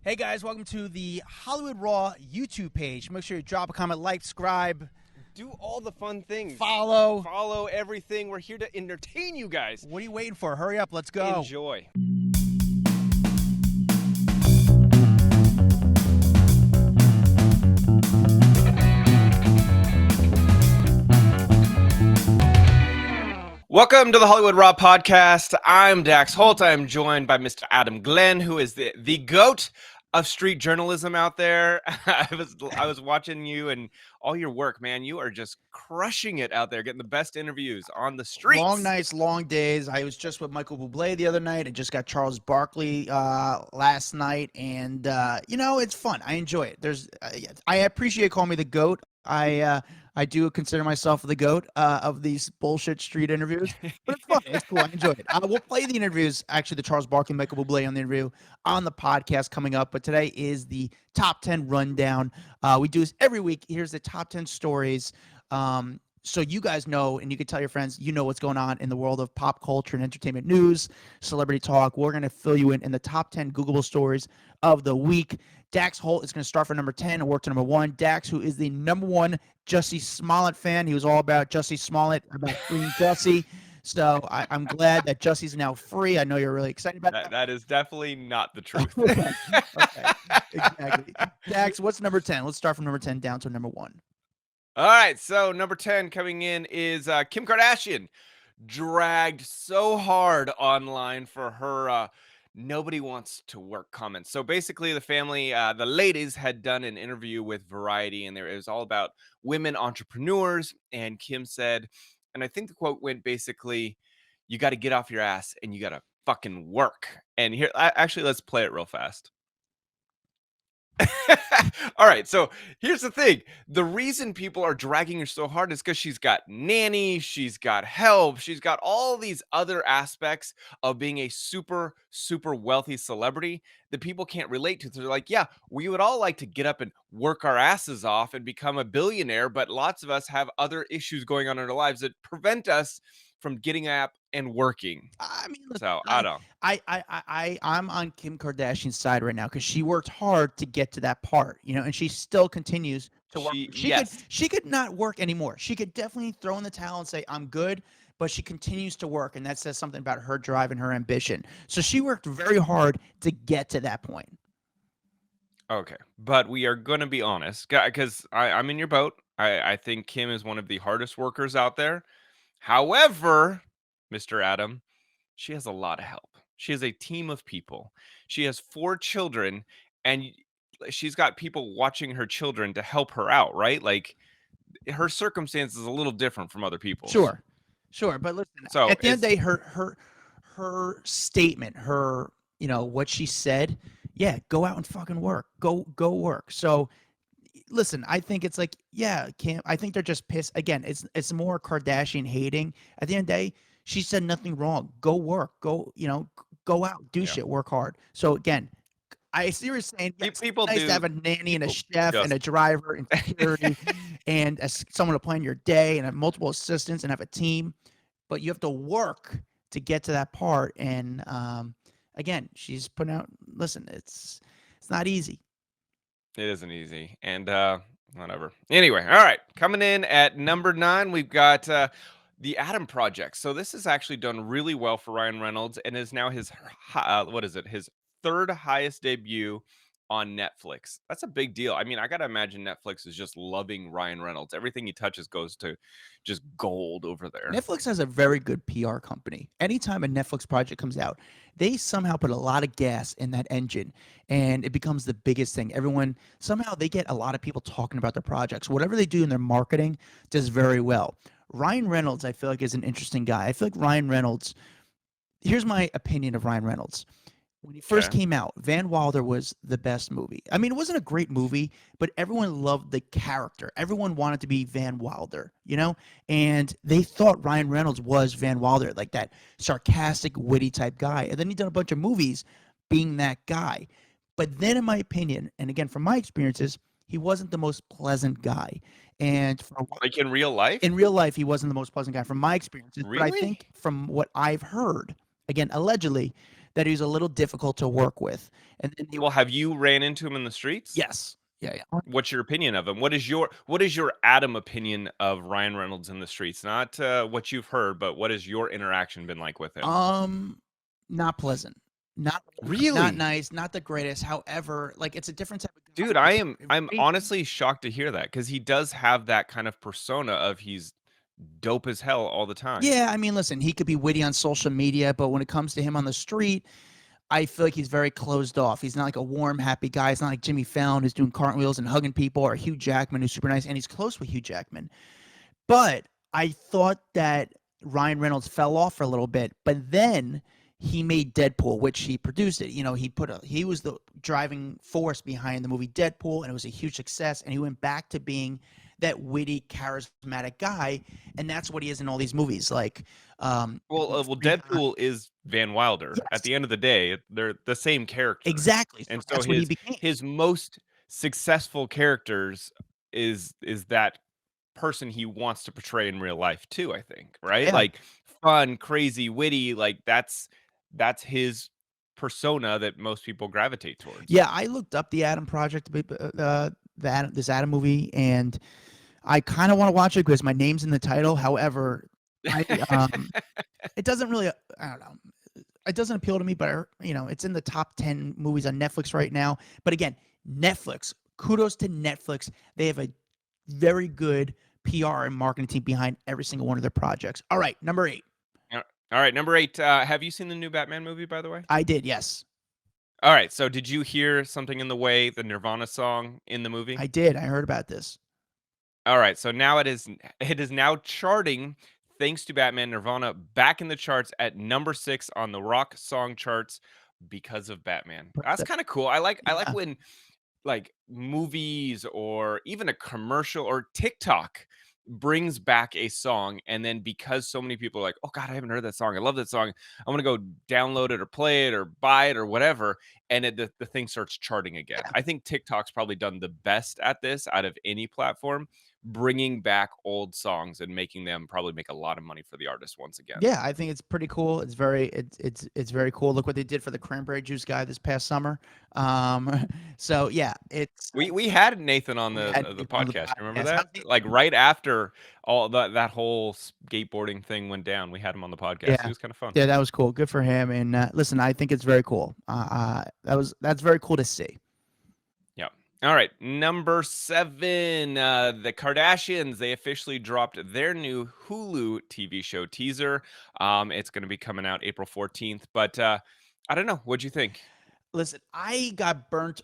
Hey guys, welcome to the Hollywood Raw YouTube page. Make sure you drop a comment, like, subscribe, do all the fun things. follow everything. We're here to entertain you guys. What are you waiting for? Hurry up, let's go. Enjoy. Welcome to the Hollywood Raw podcast. I'm Dax Holt. I'm joined by Mr. Adam Glyn, who is the GOAT of street journalism out there. I was watching you and all your work, man. You are just crushing it out there, getting the best interviews on the streets. Long nights, long days. I was just with Michael Bublé the other night. I just got Charles Barkley last night, and it's fun. I enjoy it. I appreciate calling me the GOAT. I do consider myself the GOAT of these bullshit street interviews, but it's fun. It's cool. I enjoy it. We'll play the interviews, actually, the Charles Barkley, Michael Bublé on the interview on the podcast coming up, but today is the top 10 rundown. We do this every week. Here's the top 10 stories. So you guys know, and you can tell your friends, you know what's going on in the world of pop culture and entertainment news, celebrity talk. We're going to fill you in the top 10 Googleable stories of the week. Dax Holt is going to start for number 10 and work to number 1. Dax, who is the number 1 Jussie Smollett fan. He was all about Jussie Smollett, about freeing Jussie. So I'm glad that Jussie's now free. I know you're really excited about that. That is definitely not the truth. Okay, exactly. Dax, what's number 10? Let's start from number 10 down to number 1. All right, so number 10 coming in is Kim Kardashian, dragged so hard online for her nobody wants to work comments. So basically the family, the ladies had done an interview with Variety, and it was all about women entrepreneurs. And Kim said, and I think the quote went basically, you got to get off your ass and you got to fucking work. And here, actually, let's play it real fast. All right, so here's the thing. The reason people are dragging her so hard is because she's got nanny, she's got help, she's got all these other aspects of being a super, super wealthy celebrity that people can't relate to. So they're like, yeah, we would all like to get up and work our asses off and become a billionaire, but lots of us have other issues going on in our lives that prevent us from getting up and working. I mean, listen, So I don't. I'm on Kim Kardashian's side right now because she worked hard to get to that part, and she still continues to work. She could not work anymore. She could definitely throw in the towel and say, I'm good, but she continues to work, and that says something about her drive and her ambition. So she worked very hard to get to that point. Okay, but we are going to be honest, because I'm in your boat. I think Kim is one of the hardest workers out there. However, Mr. Adam, she has a lot of help. She has a team of people. She has 4 children, and she's got people watching her children to help her out, right? Like, her circumstance is a little different from other people's. Sure. But listen, So at the end of the day, her statement, what she said, yeah, go out and fucking work. Go work. So listen, I think it's like, yeah, Kim, I think they're just pissed. Again, it's more Kardashian hating. At the end of the day, she said nothing wrong. Go work. Go out, do shit, work hard. So again, I see what you're saying. Yes, people it's nice to have a nanny and a chef and a driver and security and someone to plan your day and have multiple assistants and have a team. But you have to work to get to that part. And again, she's putting out, listen, it's not easy. It isn't easy, and whatever. Anyway, all right. Coming in at number 9, we've got the Adam Project. So this has actually done really well for Ryan Reynolds, and is now his his 3rd highest debut on Netflix. That's a big deal. I mean, I gotta imagine Netflix is just loving Ryan Reynolds. Everything he touches goes to just gold over there. Netflix has a very good PR company. Anytime a Netflix project comes out, they somehow put a lot of gas in that engine, and it becomes the biggest thing. Somehow they get a lot of people talking about their projects. Whatever they do in their marketing does very well. Ryan Reynolds, I feel like, is an interesting guy. I feel like Ryan Reynolds, here's my opinion of Ryan Reynolds. When he first came out, Van Wilder was the best movie. I mean, it wasn't a great movie, but everyone loved the character. Everyone wanted to be Van Wilder, and they thought Ryan Reynolds was Van Wilder, like that sarcastic, witty type guy. And then he done a bunch of movies being that guy. But then, in my opinion, and again, from my experiences, he wasn't the most pleasant guy. And like in real life? In real life, he wasn't the most pleasant guy from my experiences. Really? But I think from what I've heard, again, allegedly, that he was a little difficult to work with. And then Well, have you ran into him in the streets? yes, yeah. What's your opinion of him? What is your Adam opinion of Ryan Reynolds in the streets? Not what you've heard, but what has your interaction been like with him? Not pleasant, not Really? nice, not the greatest. However, like it's a different type of guy. Dude, It's I'm very honestly shocked to hear that because he does have that kind of persona of he's dope as hell all the time. yeah. I mean, listen, he could be witty on social media, but when it comes to him on the street, I feel like he's very closed off. He's not like a warm, happy guy. He's not like Jimmy Fallon who's doing cartwheels and hugging people, or Hugh Jackman who's super nice, and he's close with Hugh Jackman. But I thought that Ryan Reynolds fell off for a little bit, but then he made Deadpool, which he produced it. He was the driving force behind the movie Deadpool, and it was a huge success. And he went back to being that witty, charismatic guy, and that's what he is in all these movies. Like, Well, Deadpool is Van Wilder. At yes, the end of the day, they're the same character, exactly. So and so that's what he his became. his most successful characters is that person he wants to portray in real life too, I think, right? Yeah, Like fun, crazy, witty, like that's his persona that most people gravitate towards. yeah. I looked up the Adam Project, this Adam movie, and I kind of want to watch it because my name's in the title. However, I it doesn't really, I don't know. It doesn't appeal to me, but it's in the top 10 movies on Netflix right now. But again, Netflix, kudos to Netflix. They have a very good PR and marketing team behind every single one of their projects. All right, number 8. All right, number 8, have you seen the new Batman movie, by the way? I did, yes. All right, so did you hear Something in the Way, the Nirvana song in the movie? I did. I heard about this. All right, so now it is now charting thanks to Batman. Nirvana back in the charts at number 6 on the rock song charts because of Batman. That's kind of cool. I like Yeah. when like movies or even a commercial or TikTok brings back a song, and then because so many people are like, "Oh god, I haven't heard that song. I love that song. I'm going to go download it or play it or buy it or whatever," and the thing starts charting again. I think TikTok's probably done the best at this out of any platform, bringing back old songs and making them probably make a lot of money for the artist once again. Yeah, I think it's pretty cool. It's very cool. Look what they did for the cranberry juice guy this past summer. So yeah, it's We had Nathan on we the had the on the podcast. You remember podcast. that? Like right after all that whole skateboarding thing went down, we had him on the podcast. He Yeah. was kind of fun. Yeah, that was cool. Good for him. And listen, I think it's very cool. That's very cool to see. Yeah. All right. Number 7, the Kardashians. They officially dropped their new Hulu TV show teaser. It's going to be coming out April 14th. But I don't know. What'd you think? Listen, I got burnt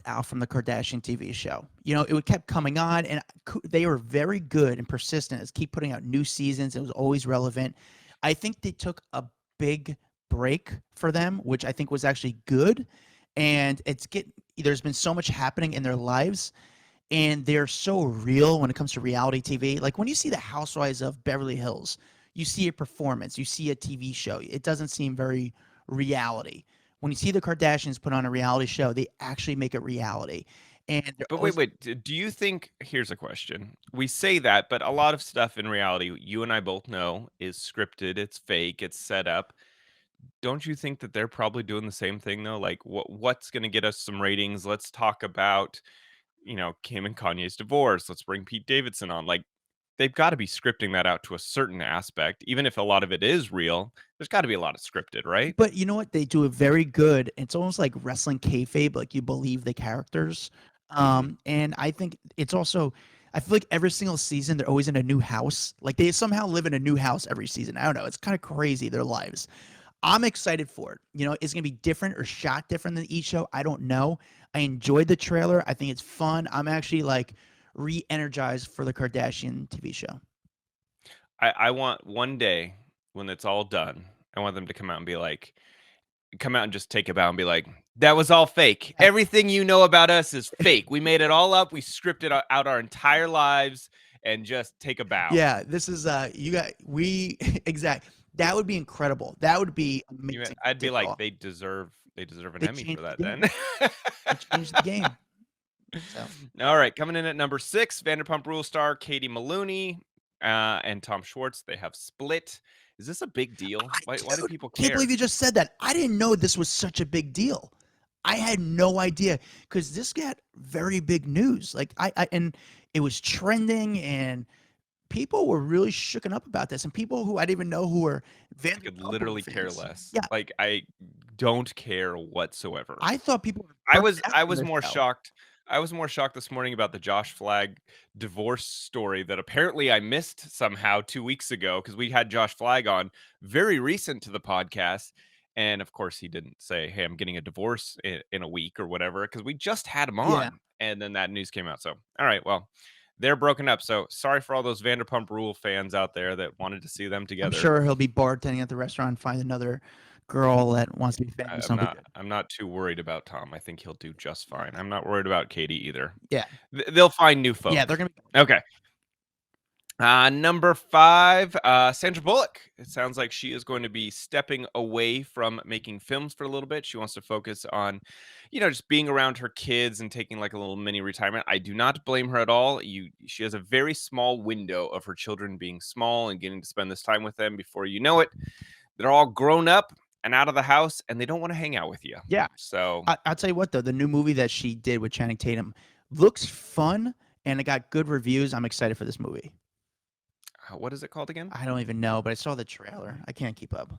out from the Kardashian TV show. It kept coming on, and they were very good and persistent as keep putting out new seasons. It was always relevant. I think they took a big break for them, which I think was actually good. And there's been so much happening in their lives, and they're so real when it comes to reality TV. Like when you see the Housewives of Beverly Hills, you see a performance, you see a TV show. It doesn't seem very reality. When you see the Kardashians put on a reality show, they actually make it reality. And they're But wait, always wait. Do you think? Here's a question. We say that, but a lot of stuff in reality, you and I both know, is scripted. It's fake. It's set up. Don't you think that they're probably doing the same thing though? Like, what's going to get us some ratings? Let's talk about, Kim and Kanye's divorce. Let's bring Pete Davidson on. Like, they've got to be scripting that out to a certain aspect, even if a lot of it is real. There's got to be a lot of scripted, right? but you know what? They do it very good. It's almost like wrestling kayfabe, like you believe the characters. Hmm. And I think it's also, I feel like every single season they're always in a new house. Like they somehow live in a new house every season. I don't know. It's kind of crazy, their lives. I'm excited for it. It's gonna be different or shot different than each show. I don't know. I enjoyed the trailer. I think it's fun. I'm actually like re-energized for the Kardashian TV show. I want one day when it's all done, I want them to come out and just take a bow and be like, that was all fake. Everything you know about us is fake. We made it all up. We scripted out our entire lives and just take a bow. Yeah, this is you got we exact. That would be incredible. That would be amazing. I'd be Take like, off. they deserve an They Emmy for changed that the game. then. They changed the game. So All right, coming in at number 6, Vanderpump Rule star Katie Maloney and Tom Schwartz. They have split. Is this a big deal? Why do Dude, people can't care? believe you just said that. I didn't know this was such a big deal. I had no idea because this got very big news. Like and it was trending, and people were really shooken up about this, and people who I didn't even know who were I could Vanderpump literally care fans. less. Yeah, Like, I don't care whatsoever. I thought people were I burnt was out I from was this more show. shocked. I was more shocked this morning about the Josh Flagg divorce story that apparently I missed somehow 2 weeks ago because we had Josh Flagg on very recent to the podcast. And of course, he didn't say, "Hey, I'm getting a divorce in a week or whatever," because we just had him Yeah, on. And then that news came out. So, all right, well, they're broken up. So sorry for all those Vanderpump Rule fans out there that wanted to see them I'm together. sure he'll be bartending at the restaurant and find another girl that wants to be famous. I'm I'll be not good. I'm not too worried about Tom. I think he'll do just fine. I'm not worried about Katie either. Yeah, They'll find new yeah, they're folk. gonna be. Okay. Number 5, Sandra Bullock. It sounds like she is going to be stepping away from making films for a little bit. She wants to focus on, just being around her kids and taking like a little mini retirement. I do not blame her at all. She has a very small window of her children being small and getting to spend this time with them. Before you know it, they're all grown up and out of the house, and they don't want to hang out with you. Yeah, So, I'll tell you what though, the new movie that she did with Channing Tatum looks fun and it got good reviews. I'm excited for this movie. what is it called again? I don't even know, but I saw the trailer. I can't keep up.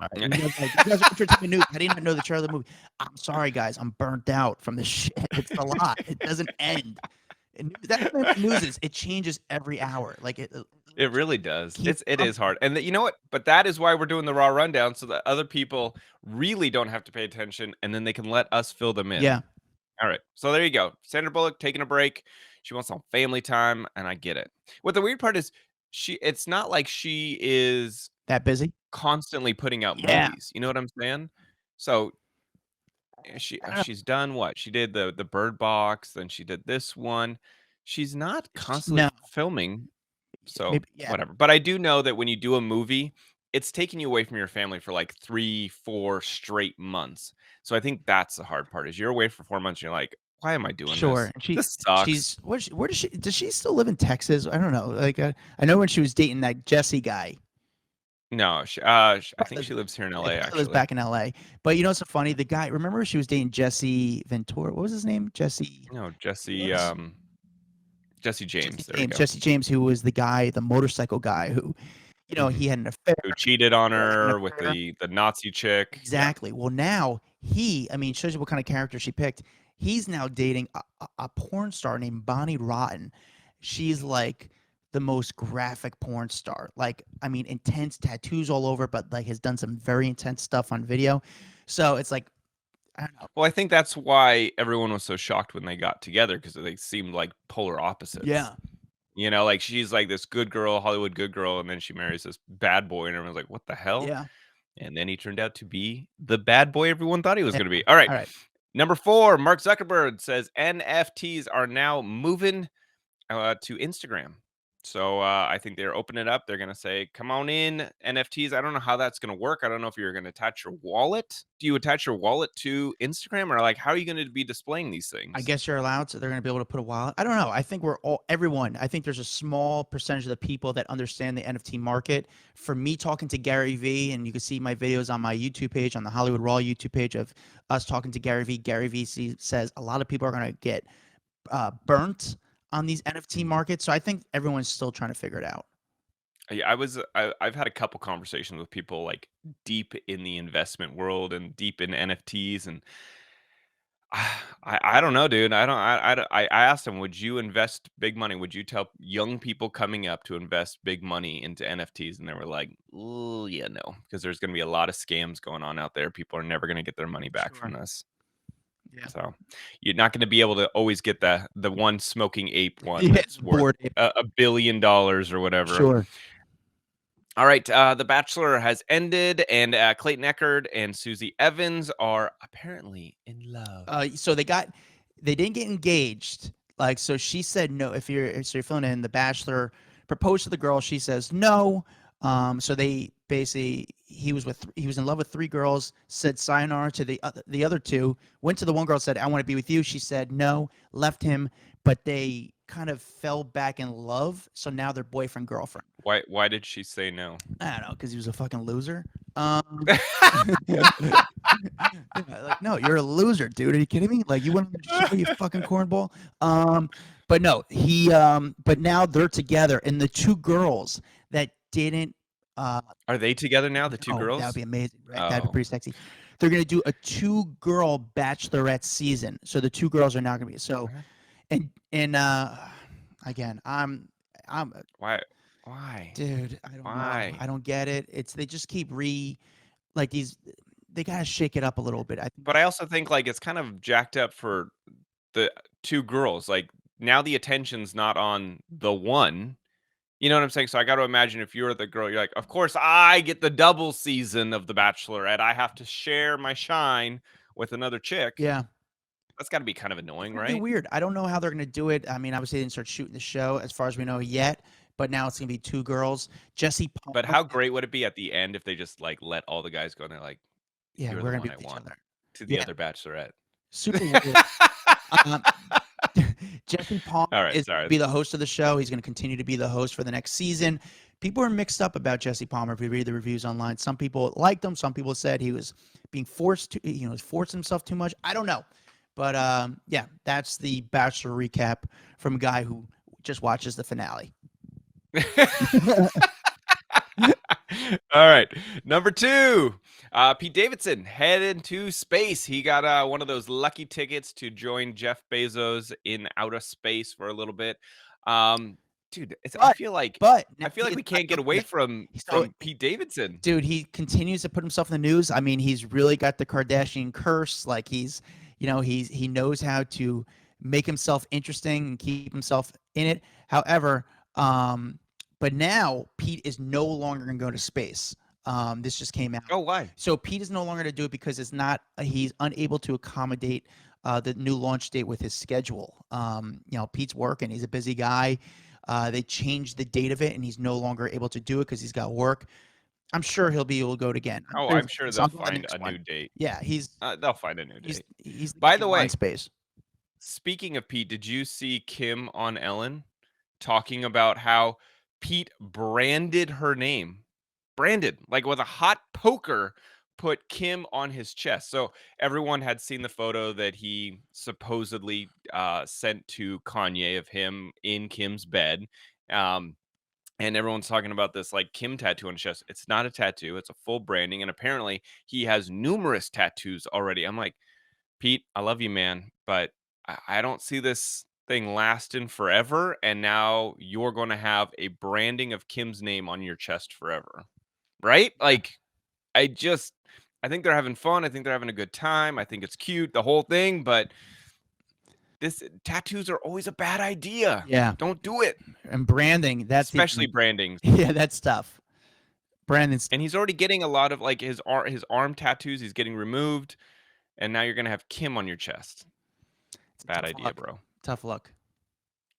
Sorry. Yeah. You guys are entertainment news. I did not know the trailer of the movie. I'm sorry, guys. I'm burnt out from this shit. It's a lot. It doesn't end. And that's the news is it changes every hour. Like It really does. keep It up. is hard. And you know what? But that is why we're doing the raw rundown so that other people really don't have to pay attention and then they can let us fill them in. Yeah, All right. So there you go. Sandra Bullock taking a break. She wants some family time, and I get it. What the weird part is it's not like she is that busy. constantly putting out Yeah, movies. You know what I'm saying? So I don't know. she's done what? She did the Bird Box, then she did this one. She's not constantly No, filming, so maybe yeah, whatever. But I do know that when you do a movie, it's taking you away from your family for like 3, 4 straight months. So I think that's the hard part is you're away for 4 months and you're like, why am I doing sure. this? And This sucks. where does she still live in Texas? I don't know. Like I know when she was dating that Jesse guy. No, I think she lives here in He LA probably lives actually. back in LA. But you know what's so funny? The guy, remember she was dating Jesse Ventura? What was his name? Jesse. No, Whoops. Jesse James. There we go. Jesse James, who was the guy, the motorcycle guy who, Mhm. he had an affair. Who cheated on Yeah, had an her with affair. the Nazi chick. Yeah. Exactly. Well, now I mean, shows you what kind of character she picked. He's now dating a porn star named Bonnie Rotten. She's like the most graphic porn star. Like, I mean, intense tattoos all over, but like has done some very intense stuff on video. So it's like, I don't know. Well, I think that's why everyone was so shocked when they got together because they seemed like polar opposites. Yeah. Like she's like this good girl, Hollywood good girl, and then she marries this bad boy, and everyone's like, "What the hell?" Yeah. And then he turned out to be the bad boy everyone thought he was Yeah. going to be. All right, All right. number 4, Mark Zuckerberg says NFTs are now moving to Instagram. So I think they're opening it up. They're going to say, come on in, NFTs. I don't know how that's going to work. I don't know if you're going to attach your wallet. Do you attach your wallet to Instagram or like how are you going to be displaying these I things? guess you're allowed, so they're going to be able to put a wallet. I don't know. I think everyone. I think there's a small percentage of the people that understand the NFT market. For me, talking to Gary V, and you can see my videos on my YouTube page, on the Hollywood Raw YouTube page of us talking to Gary V. Gary V says a lot of people are going to get burnt on these NFT markets. So I think everyone's still trying to figure it out. Yeah, I've had a couple conversations with people like deep in the investment world and deep in NFTs and I don't know, dude. I asked him, would you invest big money? Would you tell young people coming up to invest big money into NFTs? And they were like, oh, yeah, no, because there's going to be a lot of scams going on out there. People are never going to get their money back from Sure. this. Yeah. So you're not going to be able to always get the one smoking ape one Yeah, that's worth bored ape. $1 billion or whatever. Sure. All right, The Bachelor has ended, and Clayton Echard and Susie Evans are apparently in love. So they didn't get engaged. Like, so she said no. If you're filling in, the Bachelor proposed to the girl. She says no. So basically he was in love with 3 girls, said sayonara to the other 2, went to the one girl, said, I want to be with you. She said no, left him, but they kind of fell back in love. So now they're boyfriend, girlfriend. Why did she say no? I don't know, because he was a fucking loser. Like, no, you're a loser, dude. Are you kidding me? Like, you went on the show, you fucking cornball. But no, but now they're together, and the 2 girls that didn't, Are they together now, the 2 that would girls? be amazing, right? That'd be Oh. pretty sexy. They're gonna do a 2-girl bachelorette season, so the 2 girls are now gonna be What? and again, I'm Why? Why? dude, I don't know. Why? I don't get it. They just keep like these. They gotta shake it up a little bit. I think. But I also think, like, it's kind of jacked up for the 2 girls, like, now the attention's not on the one, you know what I'm saying? So I gotta imagine if you're the girl, you're like, "Of course, I get the double season of The Bachelorette, I have to share my shine with another chick." Yeah. That's gotta be kind of It's annoying, gonna be right? weird. I don't know how they're gonna do it. I mean, obviously they didn't start shooting the show as far as we know yet, but now it's gonna be 2 girls. Jesse But Palmer. how great would it be at the end if they just, like, let all the guys go and they're like, Yeah, "You're we're the gonna be one I with each want," other. to the Yeah, other bachelorette. super weird. Um, Jesse Palmer Alright, is going to sorry. be the host of the show. He's going to continue to be the host for the next season. People are mixed up about Jesse Palmer. If you read the reviews online, some people liked him. Some people said he was being forced to, forced himself too much. I don't know, but yeah, that's the Bachelor recap from a guy who just watches the finale. All right. Number 2, Pete Davidson headed to space. He got one of those lucky tickets to join Jeff Bezos in outer space for a little bit. Dude, But now I feel like he's we got can't get away from so Pete Davidson. dude, he continues to put himself in the news. I mean, he's really got the Kardashian curse. Like he knows how to make himself interesting and keep himself in it. However, but now Pete is no longer going to go to space. This just came out. Oh, why? So Pete is no longer going to do it because he's unable to accommodate the new launch date with his schedule. Pete's working. He's a busy guy. They changed the date of it, and he's no longer able to do it because he's got work. I'm sure he'll be able to go it again. Oh, I'm sure they'll find a new date. Yeah, They'll find a new he's date. he's the By king the of mind way, space. speaking of Pete, did you see Kim on Ellen talking about how Pete branded her name? Branded, like with a hot poker, put Kim on his chest. So everyone had seen the photo that he supposedly sent to Kanye of him in Kim's bed. Um, and everyone's talking about this like Kim tattoo on his chest. It's not a tattoo, it's a full branding. And apparently he has numerous tattoos already. I'm like, Pete, I love you, man, but I don't see this thing lasting forever. And now you're going to have a branding of Kim's name on your chest forever. Right? Like, I I think they're having fun. I think they're having a good time. I think it's cute, the whole thing. But this tattoos are always a bad idea. Yeah, Don't do it, and branding. especially branding. Yeah, that's tough. Brandon's And he's already getting a lot of like his arm tattoos. He's getting removed, and now you're gonna have Kim on your chest. it's a Bad tough idea, luck. bro. Tough luck.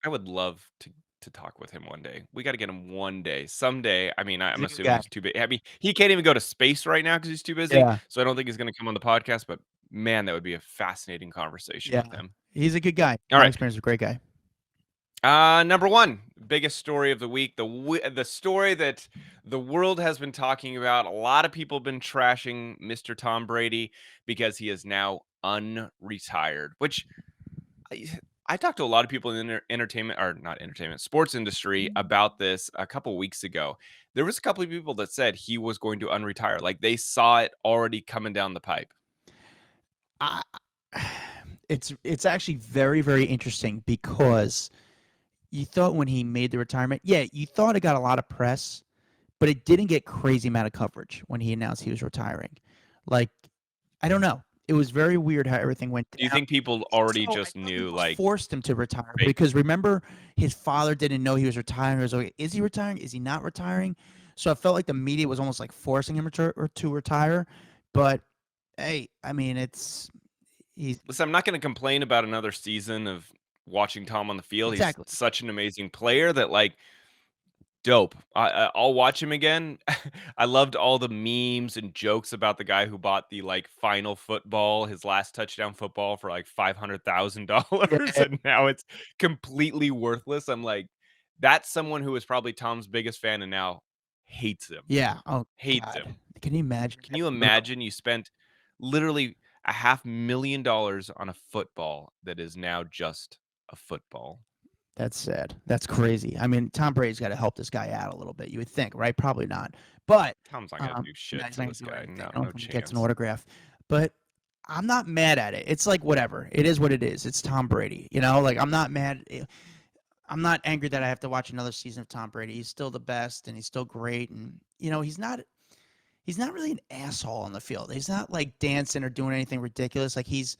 I would love to talk with him one day. We got to get him one day, someday. I mean, I'm He's a good assuming guy. he's too big. I mean, he can't even go to space right now because he's too busy. Yeah, So I don't think he's going to come on the podcast. But man, that would be a fascinating conversation yeah. with him. He's a good guy. All My right, experience, a great guy. number 1, biggest story of the week, the story that the world has been talking about. A lot of people have been trashing Mr. Tom Brady because he is now unretired, which I I talked to a lot of people in the entertainment or not entertainment, sports industry about this a couple weeks ago. There was a couple of people that said he was going to unretire. Like they saw it already coming down the pipe. I, it's actually very very interesting because you thought when he made the retirement, yeah, you thought it got a lot of press, but it didn't get crazy amount of coverage when he announced he was retiring. Like, I don't know. It was very weird how everything went Do you down. think people Also, already I just thought they knew almost like forced him to retire fake? because remember his father didn't know he was retiring. He was like, is he retiring? Is he not retiring? So I felt like the media was almost like forcing him to retire. But hey, I mean, he's Listen, I'm not going to complain about another season of watching Tom on the field. He's exactly. such an amazing player that like dope. I'll watch him again. I loved all the memes and jokes about the guy who bought the like final football, his last touchdown football for like $500,000, Yeah. and now it's completely worthless. I'm like, that's someone who was probably Tom's biggest fan and now hates him. Yeah. Oh Hates God. him. Can you imagine? Can you imagine you spent literally $500,000 on a football that is now just a football? That's sad. That's crazy. I mean, Tom Brady's got to help this guy out a little bit. You would think, right? Probably not. But Tom's not gonna do no, shit he's for not this gonna do guy. anything. No, I don't no think he gets an chance. autograph. But I'm not mad at it. It's like whatever. It is what it is. It's Tom Brady. You know, like I'm not mad. I'm not angry that I have to watch another season of Tom Brady. He's still the best, and he's still great. And you know, he's not really an asshole on the field. He's not like dancing or doing anything ridiculous. Like he's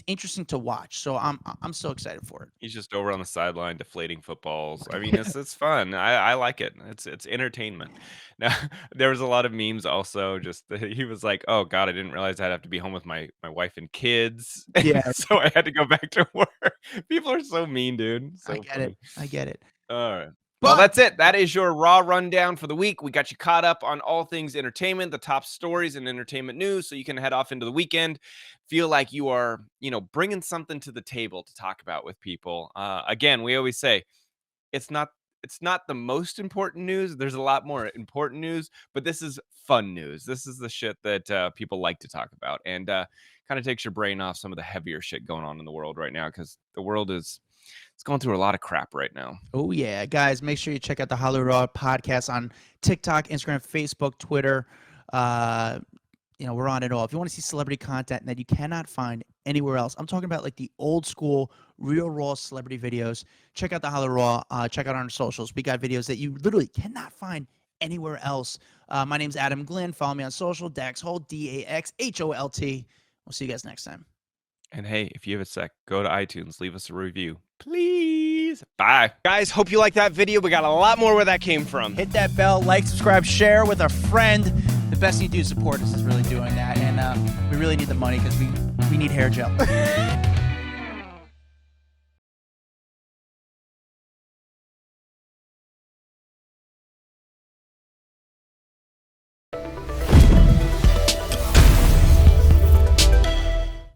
interesting to watch. So I'm so excited for He's just over on the sideline deflating footballs. I mean, it's fun. I like it. It's entertainment. Now, there was a lot of memes also. Just that he was like, "Oh God, I didn't realize I'd have to be home with my wife and kids, it. Yeah, so I had to go back to work." People are so mean, dude. I So get it. funny. I get it. All right. Well, But that's it. That is your raw rundown for the week. We got you caught up on all things entertainment, the top stories and entertainment news, so you can head off into the weekend, feel like you are, bringing something to the table to talk about with people. Again, we always say it's not the most important news. There's a lot more important news, but this is fun news. This is the shit that people like to talk about, and kind of takes your brain off some of the heavier shit going on in the world right now, because the world is it's going through a lot of crap right now. oh yeah, guys, make sure you check out the Hollywood Raw podcast on TikTok, Instagram, Facebook, Twitter. We're on it all. If you want to see celebrity content that you cannot find anywhere else, I'm talking about like the old school, real raw celebrity videos. Check out the Hollywood Raw. Check out our socials. We got videos that you literally cannot find anywhere else. My name's Adam Glyn. Follow me on social. Dax Holt, DAXHOLT. We'll see you guys next time. And hey, if you have a sec, go to iTunes, leave us a review, please. Bye. Guys, hope you liked that video. We got a lot more where that came from. Hit that bell, like, subscribe, share with a friend. The best thing you do to support us is really doing that. And we really need the money because we need hair gel.